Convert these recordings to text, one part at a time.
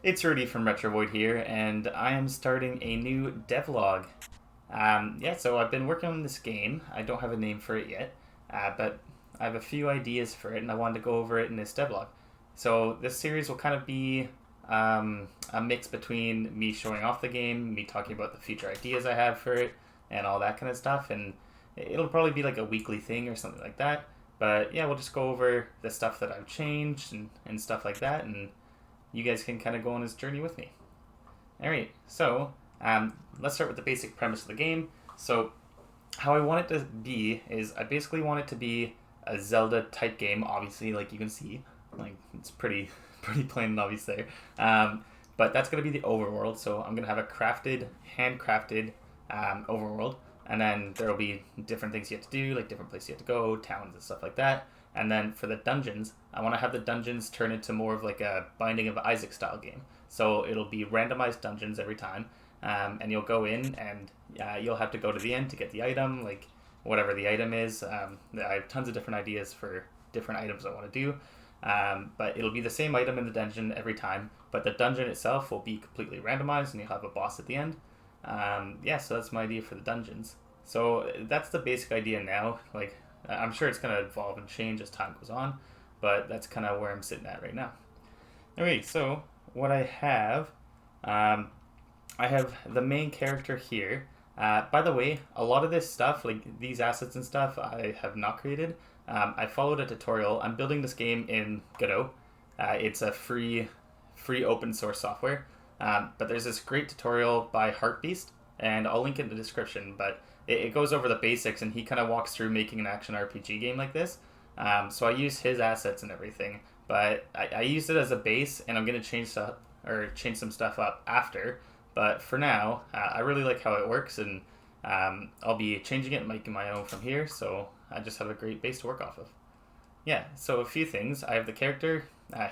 It's Rudy from RetroVoid here, and I am starting a new devlog. Yeah, so I've been working on this game. I don't have a name for it yet, but I have a few ideas for it, and I wanted to go over it in this devlog. So this series will kind of be a mix between me showing off the game, me talking about the future ideas I have for it, and all that kind of stuff. And it'll probably be like a weekly thing or something like that. But yeah, we'll just go over the stuff that I've changed and stuff like that, and you guys can kind of go on this journey with me. Alright, so let's start with the basic premise of the game. So, how I want it to be is I basically want it to be a Zelda type game, obviously, like you can see. Like, it's pretty pretty plain and obvious there. But that's going to be the overworld, so I'm going to have a handcrafted overworld, and then there will be different things you have to do, like different places you have to go, towns and stuff like that. And then for the dungeons, I want to have the dungeons turn into more of like a Binding of Isaac style game. So it'll be randomized dungeons every time, and you'll go in and you'll have to go to the end to get the item, like whatever the item is. I have tons of different ideas for different items I want to do, but it'll be the same item in the dungeon every time, but the dungeon itself will be completely randomized and you'll have a boss at the end. Yeah, so that's my idea for the dungeons. So that's the basic idea now. Like, I'm sure it's going to evolve and change as time goes on, but that's kind of where I'm sitting at right now. Okay, so what I have the main character here. By the way, a lot of this stuff, like these assets and stuff, I have not created. I followed a tutorial. I'm building this game in Godot. It's a free open source software. But there's this great tutorial by HeartBeast, and I'll link it in the description. But it goes over the basics, and he kind of walks through making an action RPG game like this. So I use his assets and everything, but I used it as a base, and I'm gonna change some stuff up after. But for now, I really like how it works, and I'll be changing it and making my own from here. So I just have a great base to work off of. Yeah. So a few things. I have the character.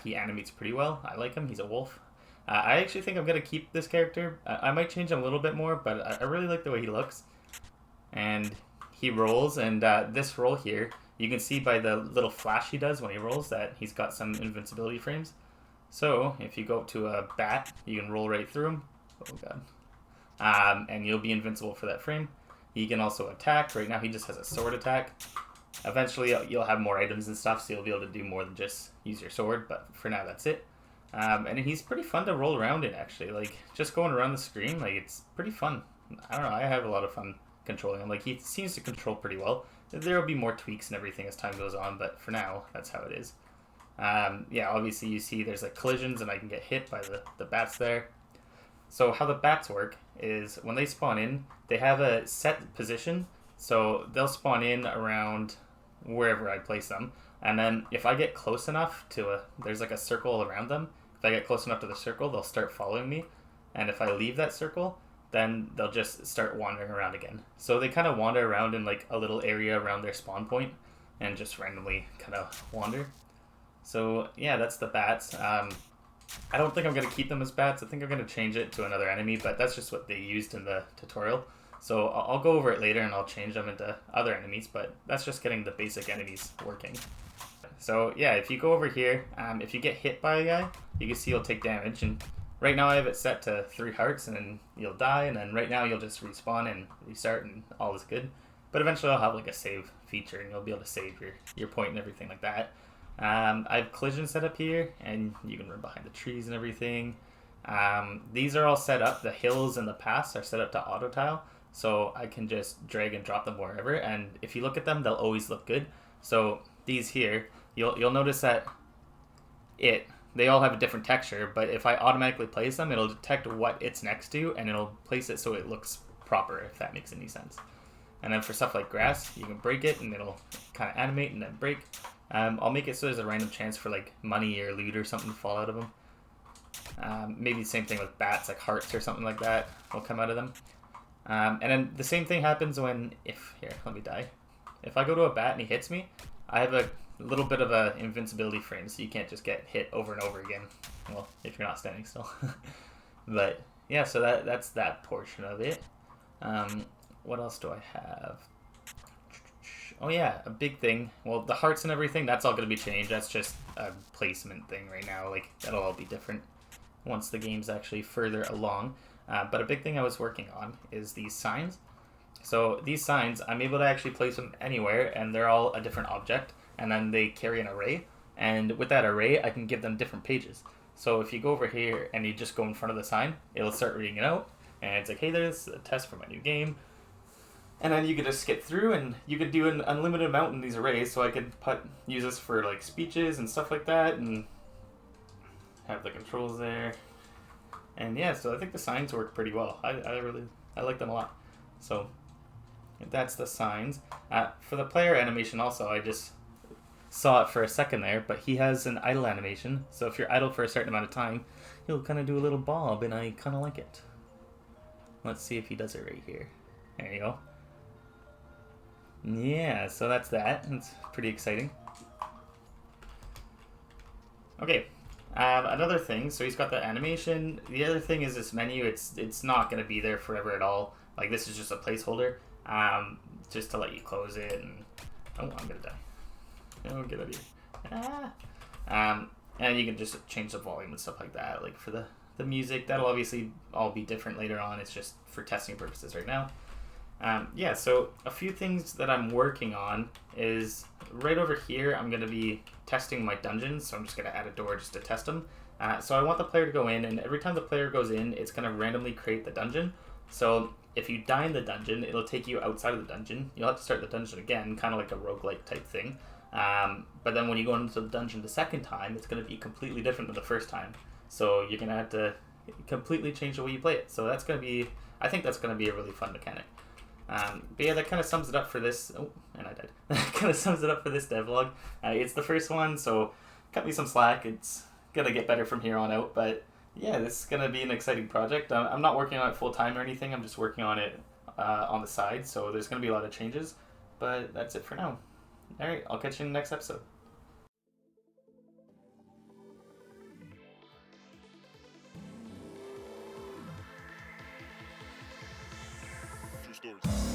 He animates pretty well. I like him. He's a wolf. I actually think I'm going to keep this character. I might change him a little bit more, but I really like the way he looks. And he rolls, and this roll here, you can see by the little flash he does when he rolls that he's got some invincibility frames. So if you go up to a bat, you can roll right through him. Oh god. And you'll be invincible for that frame. He can also attack. Right now he just has a sword attack. Eventually you'll have more items and stuff, so you'll be able to do more than just use your sword, but for now that's it. And he's pretty fun to roll around in, actually. Like, just going around the screen, like, it's pretty fun. I don't know, I have a lot of fun controlling him. Like, he seems to control pretty well. There will be more tweaks and everything as time goes on, but for now, that's how it is. Yeah, obviously you see there's, like, collisions, and I can get hit by the bats there. So how the bats work is when they spawn in, they have a set position, so they'll spawn in around wherever I place them. And then if I get close enough to there's like a circle around them. If I get close enough to the circle, they'll start following me. And if I leave that circle, then they'll just start wandering around again. So they kind of wander around in like a little area around their spawn point and just randomly kind of wander. So yeah, that's the bats. I don't think I'm going to keep them as bats. I think I'm going to change it to another enemy, but that's just what they used in the tutorial. So I'll go over it later and I'll change them into other enemies, but that's just getting the basic enemies working. So yeah, if you go over here, if you get hit by a guy, you can see you'll take damage, and right now I have it set to 3 hearts, and then you'll die, and then right now you'll just respawn and restart, and all is good. But eventually I'll have like a save feature, and you'll be able to save your point and everything like that. I have collision set up here, and you can run behind the trees and everything. These are all set up. The hills and the paths are set up to auto tile, so I can just drag and drop them wherever, and if you look at them, they'll always look good. So these here, you'll notice that they all have a different texture, but if I automatically place them, it'll detect what it's next to, and it'll place it so it looks proper, if that makes any sense. And then for stuff like grass, you can break it, and it'll kind of animate and then break. I'll make it so there's a random chance for like money or loot or something to fall out of them. Maybe the same thing with bats, like hearts or something like that will come out of them. And then the same thing happens when, here, let me die. If I go to a bat and he hits me, I have a little bit of a invincibility frame, so you can't just get hit over and over again. Well, if you're not standing still. But yeah, so that's that portion of it. What else do I have? Oh yeah, a big thing. Well, the hearts and everything, that's all going to be changed. That's just a placement thing right now. Like, that'll all be different. once the game's actually further along. But a big thing I was working on is these signs. So these signs, I'm able to actually place them anywhere, and they're all a different object, and then they carry an array. And with that array, I can give them different pages. So if you go over here and you just go in front of the sign, it'll start reading it out, and it's like, hey, there's a test for my new game. And then you could just skip through, and you could do an unlimited amount in these arrays. So I could use this for like speeches and stuff like that, and have the controls there. And yeah, so I think the signs work pretty well. I like them a lot. So that's the signs. For the player animation also, I just saw it for a second there, but he has an idle animation. So if you're idle for a certain amount of time, he'll kind of do a little bob, and I kind of like it. Let's see if he does it right here. There you go. Yeah, so that's that. It's pretty exciting. Okay, another thing. So he's got the animation. The other thing is this menu. It's not going to be there forever at all. Like, this is just a placeholder, just to let you close it. And oh, I'm gonna die. Oh, get out of here. And you can just change the volume and stuff like that. Like for the music, that'll obviously all be different later on. It's just for testing purposes right now. Yeah, so a few things that I'm working on is right over here, I'm going to be testing my dungeons. So I'm just going to add a door just to test them. So I want the player to go in, and every time the player goes in, it's going to randomly create the dungeon. So if you die in the dungeon, it'll take you outside of the dungeon. You'll have to start the dungeon again, kind of like a roguelike type thing. But then when you go into the dungeon the second time, it's going to be completely different than the first time. So you're going to have to completely change the way you play it. So that's going to be, I think that's going to be a really fun mechanic. But yeah, that kind of sums it up for this. Oh, and I died. That kind of sums it up for this devlog. It's the first one, so cut me some slack. It's gonna get better from here on out. But yeah, this is gonna be an exciting project. I'm not working on it full time or anything. I'm just working on it on the side. So there's gonna be a lot of changes. But that's it for now. All right, I'll catch you in the next episode. True stories.